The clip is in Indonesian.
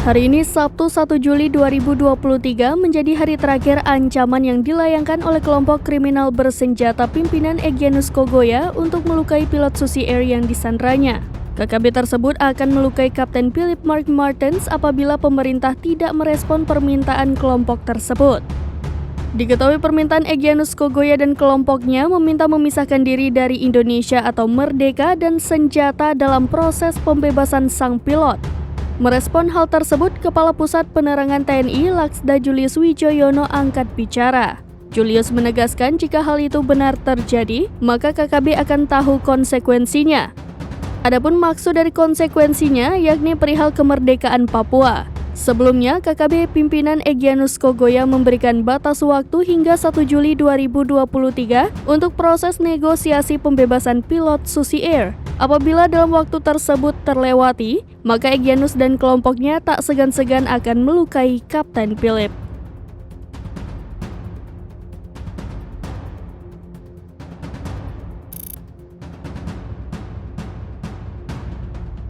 Hari ini Sabtu 1 Juli 2023 menjadi hari terakhir ancaman yang dilayangkan oleh kelompok kriminal bersenjata pimpinan Egyanus Kogoya untuk melukai pilot Susi Air yang disandranya. KKB tersebut akan melukai Kapten Philip Mark Martens apabila pemerintah tidak merespon permintaan kelompok tersebut. Diketahui permintaan Egyanus Kogoya dan kelompoknya meminta memisahkan diri dari Indonesia atau merdeka dan senjata dalam proses pembebasan sang pilot. Merespon hal tersebut, Kepala Pusat Penerangan TNI Laksda Julius Wijoyono angkat bicara. Julius menegaskan jika hal itu benar terjadi, maka KKB akan tahu konsekuensinya. Adapun maksud dari konsekuensinya yakni perihal kemerdekaan Papua. Sebelumnya, KKB pimpinan Egyanus Kogoya memberikan batas waktu hingga 1 Juli 2023 untuk proses negosiasi pembebasan pilot Susi Air. Apabila dalam waktu tersebut terlewati, maka Egyanus dan kelompoknya tak segan-segan akan melukai Kapten Philip.